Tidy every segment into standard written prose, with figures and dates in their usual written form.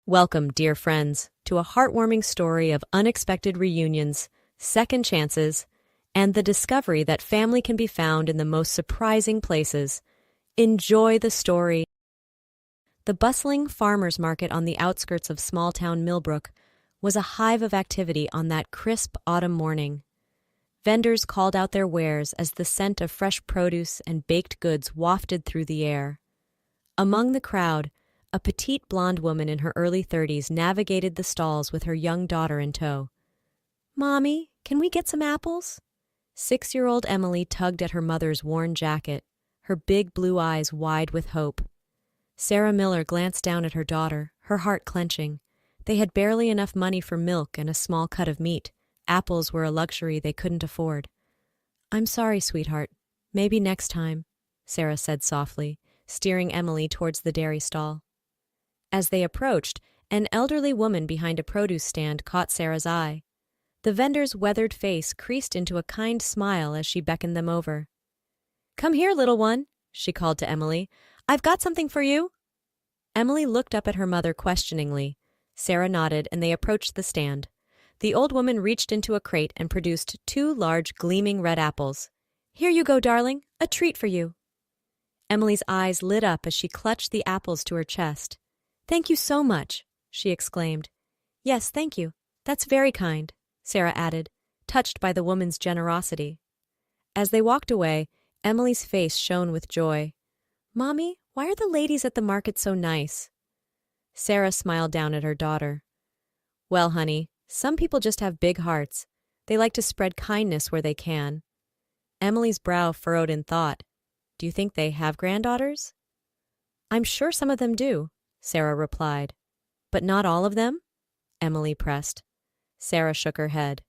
Welcome, dear friends, to a heartwarming story of unexpected reunions, second chances, and the discovery that family can be found in the most surprising places. Enjoy the story. The bustling farmers' market on the outskirts of small-town Millbrook was a hive of activity on that crisp autumn morning. Vendors called out their wares as the scent of fresh produce and baked goods wafted through the air. Among the crowd, a petite blonde woman in her early 30s navigated the stalls with her young daughter in tow. "Mommy, can we get some apples?" 6-year-old Emily tugged at her mother's worn jacket, her big blue eyes wide with hope. Sarah Miller glanced down at her daughter, her heart clenching. They had barely enough money for milk and a small cut of meat. Apples were a luxury they couldn't afford. "I'm sorry, sweetheart. Maybe next time," Sarah said softly, steering Emily towards the dairy stall. As they approached, an elderly woman behind a produce stand caught Sarah's eye. The vendor's weathered face creased into a kind smile as she beckoned them over. "Come here, little one," she called to Emily. "I've got something for you." Emily looked up at her mother questioningly. Sarah nodded, and they approached the stand. The old woman reached into a crate and produced 2 large, gleaming red apples. "Here you go, darling. A treat for you." Emily's eyes lit up as she clutched the apples to her chest. "Thank you so much," she exclaimed. "Yes, thank you. That's very kind," Sarah added, touched by the woman's generosity. As they walked away, Emily's face shone with joy. "Mommy, why are the ladies at the market so nice?" Sarah smiled down at her daughter. "Well, honey, some people just have big hearts. They like to spread kindness where they can." Emily's brow furrowed in thought. "Do you think they have granddaughters?" "I'm sure some of them do," Sarah replied. "But not all of them?" Emily pressed. Sarah shook her head.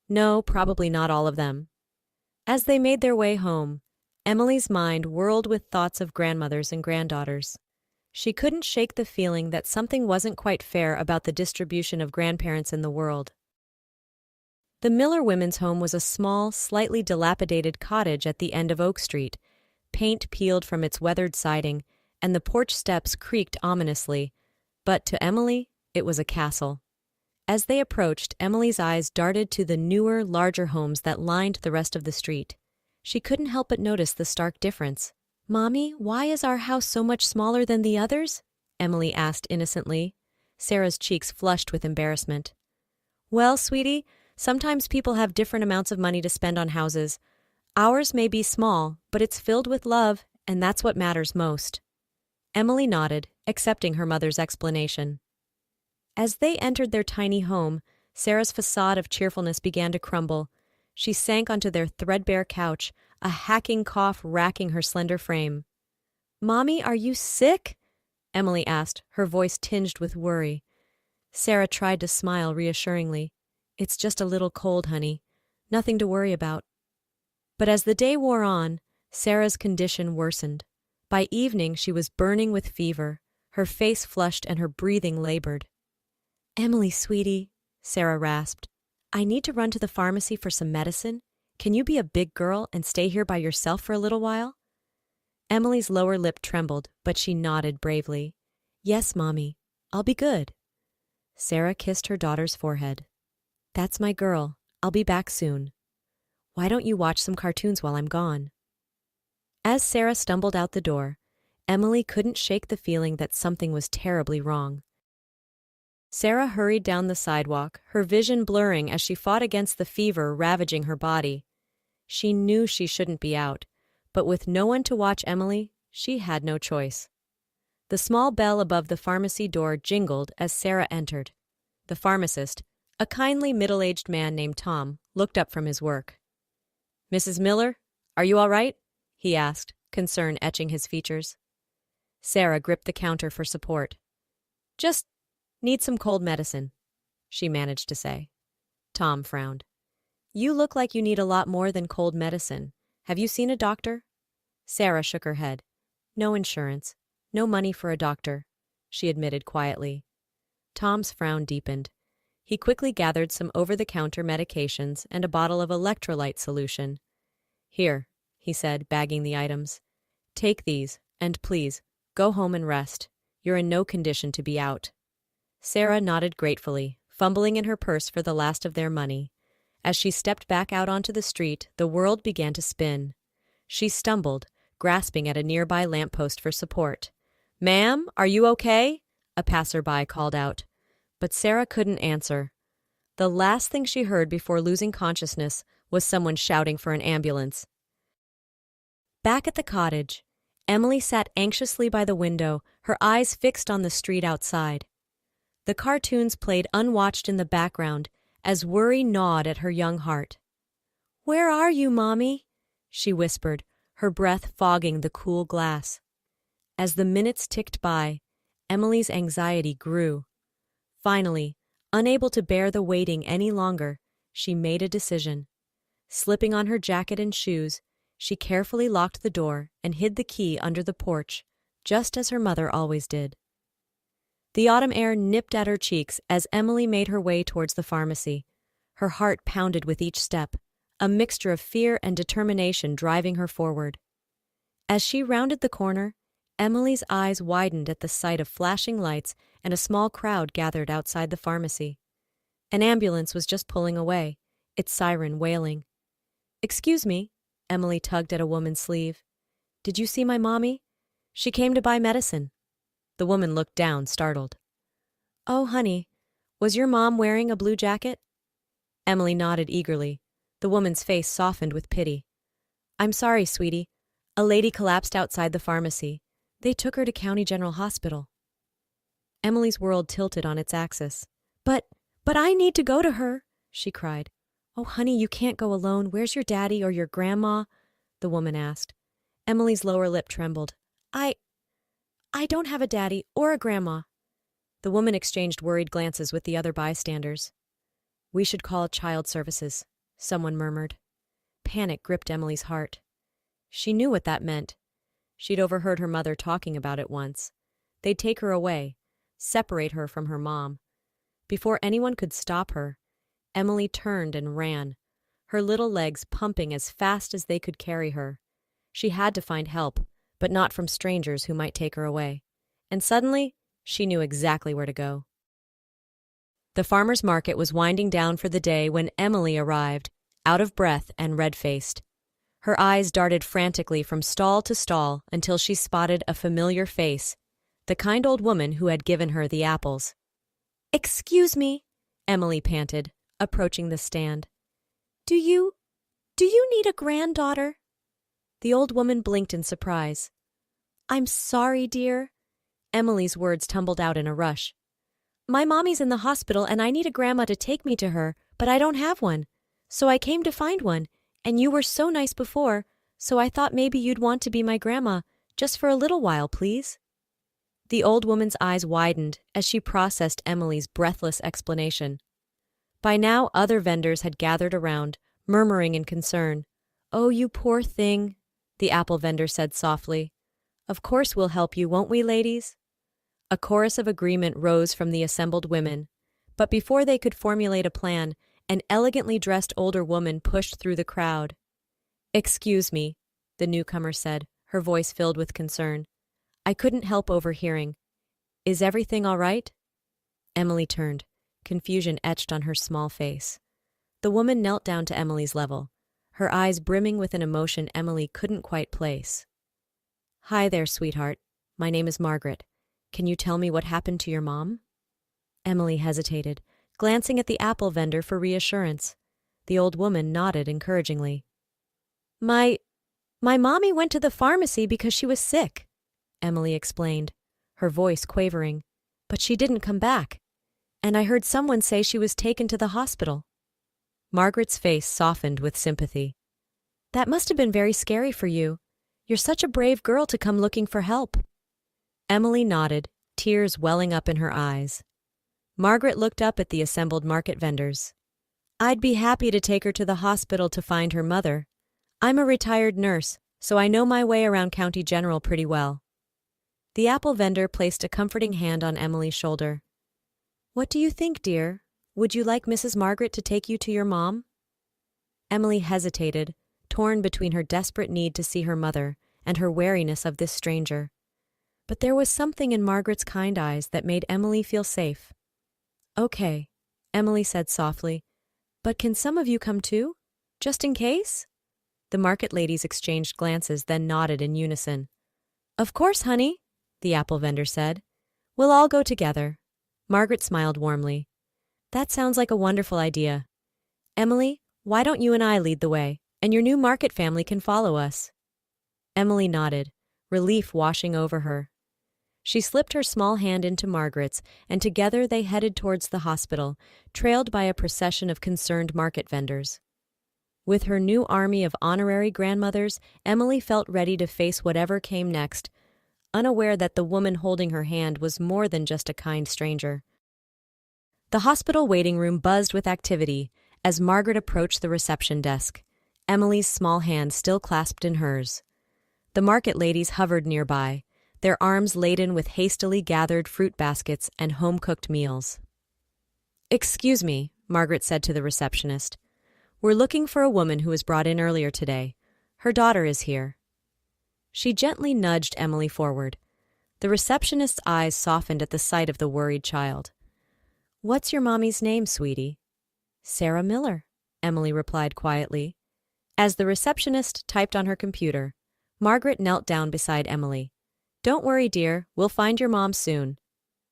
"No, probably not all of them." As they made their way home, Emily's mind whirled with thoughts of grandmothers and granddaughters. She couldn't shake the feeling that something wasn't quite fair about the distribution of grandparents in the world. The Miller women's home was a small, slightly dilapidated cottage at the end of Oak Street. Paint peeled from its weathered siding, and the porch steps creaked ominously. But to Emily, it was a castle. As they approached, Emily's eyes darted to the newer, larger homes that lined the rest of the street. She couldn't help but notice the stark difference. "Mommy, why is our house so much smaller than the others?" Emily asked innocently. Sarah's cheeks flushed with embarrassment. "Well, sweetie, sometimes people have different amounts of money to spend on houses. Ours may be small, but it's filled with love, and that's what matters most." Emily nodded, accepting her mother's explanation. As they entered their tiny home, Sarah's facade of cheerfulness began to crumble. She sank onto their threadbare couch, a hacking cough racking her slender frame. "Mommy, are you sick?" Emily asked, her voice tinged with worry. Sarah tried to smile reassuringly. "It's just a little cold, honey. Nothing to worry about." But as the day wore on, Sarah's condition worsened. By evening, she was burning with fever, her face flushed and her breathing labored. "Emily, sweetie," Sarah rasped, "I need to run to the pharmacy for some medicine. Can you be a big girl and stay here by yourself for a little while?" Emily's lower lip trembled, but she nodded bravely. "Yes, Mommy. I'll be good." Sarah kissed her daughter's forehead. "That's my girl. I'll be back soon. Why don't you watch some cartoons while I'm gone?" As Sarah stumbled out the door, Emily couldn't shake the feeling that something was terribly wrong. Sarah hurried down the sidewalk, her vision blurring as she fought against the fever ravaging her body. She knew she shouldn't be out, but with no one to watch Emily, she had no choice. The small bell above the pharmacy door jingled as Sarah entered. The pharmacist, a kindly middle-aged man named Tom, looked up from his work. "Mrs. Miller, are you all right?" he asked, concern etching his features. Sarah gripped the counter for support. "Just need some cold medicine," she managed to say. Tom frowned. "You look like you need a lot more than cold medicine. Have you seen a doctor?" Sarah shook her head. "No insurance. No money for a doctor," she admitted quietly. Tom's frown deepened. He quickly gathered some over-the-counter medications and a bottle of electrolyte solution. "Here," he said, bagging the items. "Take these, and please, go home and rest. You're in no condition to be out." Sarah nodded gratefully, fumbling in her purse for the last of their money. As she stepped back out onto the street, the world began to spin. She stumbled, grasping at a nearby lamppost for support. "Ma'am, are you okay?" a passerby called out. But Sarah couldn't answer. The last thing she heard before losing consciousness was someone shouting for an ambulance. Back at the cottage, Emily sat anxiously by the window, her eyes fixed on the street outside. The cartoons played unwatched in the background as worry gnawed at her young heart. "Where are you, Mommy?" she whispered, her breath fogging the cool glass. As the minutes ticked by, Emily's anxiety grew. Finally, unable to bear the waiting any longer, she made a decision. Slipping on her jacket and shoes, she carefully locked the door and hid the key under the porch, just as her mother always did. The autumn air nipped at her cheeks as Emily made her way towards the pharmacy. Her heart pounded with each step, a mixture of fear and determination driving her forward. As she rounded the corner, Emily's eyes widened at the sight of flashing lights and a small crowd gathered outside the pharmacy. An ambulance was just pulling away, its siren wailing. "Excuse me," Emily tugged at a woman's sleeve. "Did you see my mommy? She came to buy medicine." The woman looked down, startled. "Oh, honey, was your mom wearing a blue jacket?" Emily nodded eagerly. The woman's face softened with pity. "I'm sorry, sweetie. A lady collapsed outside the pharmacy. They took her to County General Hospital." Emily's world tilted on its axis. But I need to go to her," she cried. "Oh, honey, you can't go alone. Where's your daddy or your grandma?" the woman asked. Emily's lower lip trembled. I don't have a daddy or a grandma." The woman exchanged worried glances with the other bystanders. "We should call child services," someone murmured. Panic gripped Emily's heart. She knew what that meant. She'd overheard her mother talking about it once. They'd take her away, separate her from her mom. Before anyone could stop her, Emily turned and ran, her little legs pumping as fast as they could carry her. She had to find help, but not from strangers who might take her away. And suddenly, she knew exactly where to go. The farmer's market was winding down for the day when Emily arrived, out of breath and red-faced. Her eyes darted frantically from stall to stall until she spotted a familiar face, the kind old woman who had given her the apples. "Excuse me," Emily panted, approaching the stand. Do you need a granddaughter?" The old woman blinked in surprise. "I'm sorry, dear." Emily's words tumbled out in a rush. "My mommy's in the hospital and I need a grandma to take me to her, but I don't have one. So I came to find one, and you were so nice before, so I thought maybe you'd want to be my grandma, just for a little while, please." The old woman's eyes widened as she processed Emily's breathless explanation. By now, other vendors had gathered around, murmuring in concern. "Oh, you poor thing," the apple vendor said softly. "Of course we'll help you, won't we, ladies?" A chorus of agreement rose from the assembled women, but before they could formulate a plan, an elegantly dressed older woman pushed through the crowd. "Excuse me," the newcomer said, her voice filled with concern. "I couldn't help overhearing. Is everything all right?" Emily turned, confusion etched on her small face. The woman knelt down to Emily's level, her eyes brimming with an emotion Emily couldn't quite place. "Hi there, sweetheart. My name is Margaret. Can you tell me what happened to your mom?" Emily hesitated, glancing at the apple vendor for reassurance. The old woman nodded encouragingly. My mommy went to the pharmacy because she was sick," Emily explained, her voice quavering. "But she didn't come back. And I heard someone say she was taken to the hospital." Margaret's face softened with sympathy. "That must have been very scary for you. You're such a brave girl to come looking for help." Emily nodded, tears welling up in her eyes. Margaret looked up at the assembled market vendors. "I'd be happy to take her to the hospital to find her mother. I'm a retired nurse, so I know my way around County General pretty well." The apple vendor placed a comforting hand on Emily's shoulder. "What do you think, dear? Would you like Mrs. Margaret to take you to your mom?" Emily hesitated, torn between her desperate need to see her mother and her wariness of this stranger. But there was something in Margaret's kind eyes that made Emily feel safe. Okay, Emily said softly. But can some of you come too? Just in case? The market ladies exchanged glances, then nodded in unison. Of course, honey, the apple vendor said. We'll all go together. Margaret smiled warmly. That sounds like a wonderful idea. Emily, why don't you and I lead the way, and your new market family can follow us? Emily nodded, relief washing over her. She slipped her small hand into Margaret's, and together they headed towards the hospital, trailed by a procession of concerned market vendors. With her new army of honorary grandmothers, Emily felt ready to face whatever came next, unaware that the woman holding her hand was more than just a kind stranger. The hospital waiting room buzzed with activity as Margaret approached the reception desk, Emily's small hand still clasped in hers. The market ladies hovered nearby, their arms laden with hastily gathered fruit baskets and home-cooked meals. Excuse me, Margaret said to the receptionist. We're looking for a woman who was brought in earlier today. Her daughter is here. She gently nudged Emily forward. The receptionist's eyes softened at the sight of the worried child. What's your mommy's name, sweetie? Sarah Miller, Emily replied quietly. As the receptionist typed on her computer, Margaret knelt down beside Emily. Don't worry, dear, we'll find your mom soon.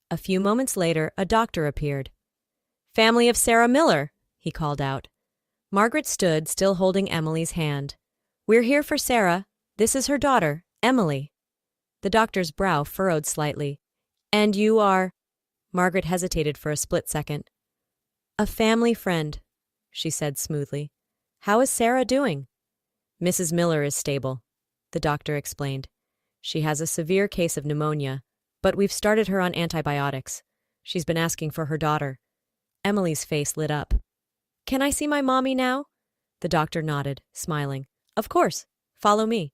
A few moments later, a doctor appeared. Family of Sarah Miller, he called out. Margaret stood, still holding Emily's hand. We're here for Sarah. This is her daughter, Emily. The doctor's brow furrowed slightly. And you are? Margaret hesitated for a split second. A family friend, she said smoothly. How is Sarah doing? Mrs. Miller is stable, the doctor explained. She has a severe case of pneumonia, but we've started her on antibiotics. She's been asking for her daughter. Emily's face lit up. Can I see my mommy now? The doctor nodded, smiling. Of course. Follow me.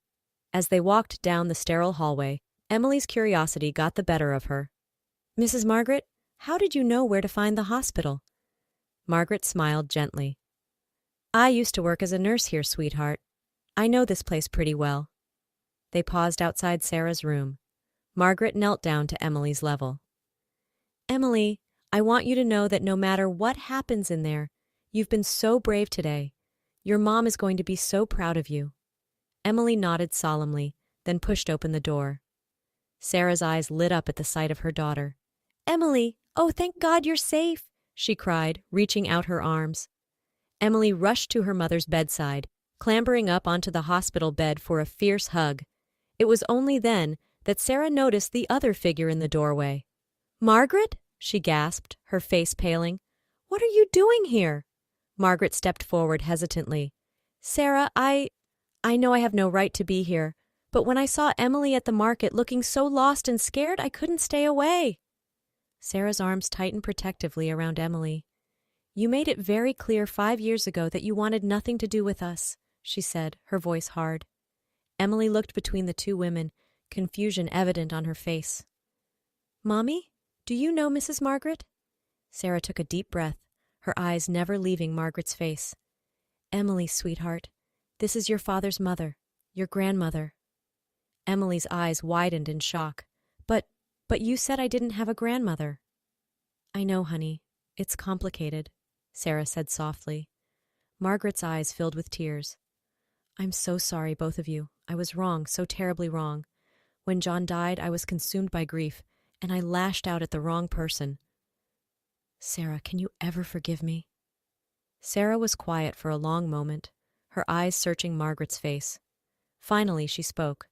As they walked down the sterile hallway, Emily's curiosity got the better of her. Mrs. Margaret, how did you know where to find the hospital? Margaret smiled gently. I used to work as a nurse here, sweetheart. I know this place pretty well. They paused outside Sarah's room. Margaret knelt down to Emily's level. Emily, I want you to know that no matter what happens in there, you've been so brave today. Your mom is going to be so proud of you. Emily nodded solemnly, then pushed open the door. Sarah's eyes lit up at the sight of her daughter. Emily, oh, thank God you're safe, she cried, reaching out her arms. Emily rushed to her mother's bedside, clambering up onto the hospital bed for a fierce hug. It was only then that Sarah noticed the other figure in the doorway. Margaret? She gasped, her face paling. What are you doing here? Margaret stepped forward hesitantly. Sarah, I know I have no right to be here, but when I saw Emily at the market looking so lost and scared, I couldn't stay away. Sarah's arms tightened protectively around Emily. You made it very clear 5 years ago that you wanted nothing to do with us, she said, her voice hard. Emily looked between the two women, confusion evident on her face. Mommy, do you know Mrs. Margaret? Sarah took a deep breath, her eyes never leaving Margaret's face. Emily, sweetheart, this is your father's mother, your grandmother. Emily's eyes widened in shock. But you said I didn't have a grandmother. I know, honey. It's complicated, Sarah said softly. Margaret's eyes filled with tears. I'm so sorry, both of you. I was wrong, so terribly wrong. When John died, I was consumed by grief, and I lashed out at the wrong person. Sarah, can you ever forgive me? Sarah was quiet for a long moment, her eyes searching Margaret's face. Finally, she spoke.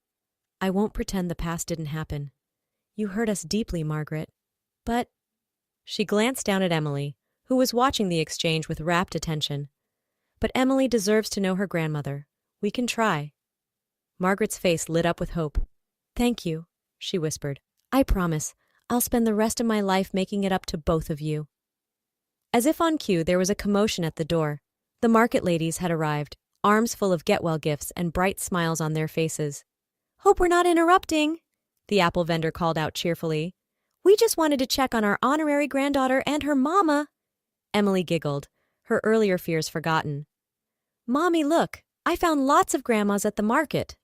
I won't pretend the past didn't happen. You hurt us deeply, Margaret. But... She glanced down at Emily, who was watching the exchange with rapt attention. But Emily deserves to know her grandmother. We can try. Margaret's face lit up with hope. Thank you, she whispered. I promise. I'll spend the rest of my life making it up to both of you. As if on cue, there was a commotion at the door. The market ladies had arrived, arms full of get-well gifts and bright smiles on their faces. Hope we're not interrupting, the apple vendor called out cheerfully. We just wanted to check on our honorary granddaughter and her mama. Emily giggled, her earlier fears forgotten. Mommy, look, I found lots of grandmas at the market.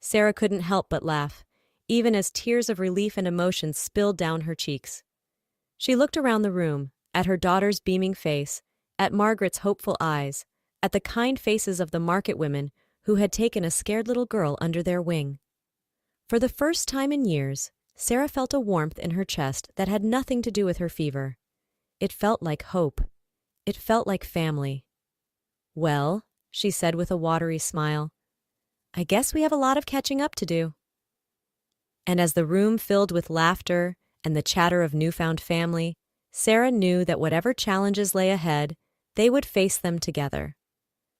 Sarah couldn't help but laugh, even as tears of relief and emotion spilled down her cheeks. She looked around the room, at her daughter's beaming face, at Margaret's hopeful eyes, at the kind faces of the market women who had taken a scared little girl under their wing. For the first time in years, Sarah felt a warmth in her chest that had nothing to do with her fever. It felt like hope. It felt like family. "Well," she said with a watery smile, "I guess we have a lot of catching up to do." And as the room filled with laughter and the chatter of newfound family, Sarah knew that whatever challenges lay ahead, they would face them together.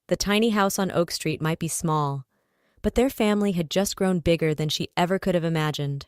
The tiny house on Oak Street might be small, but their family had just grown bigger than she ever could have imagined.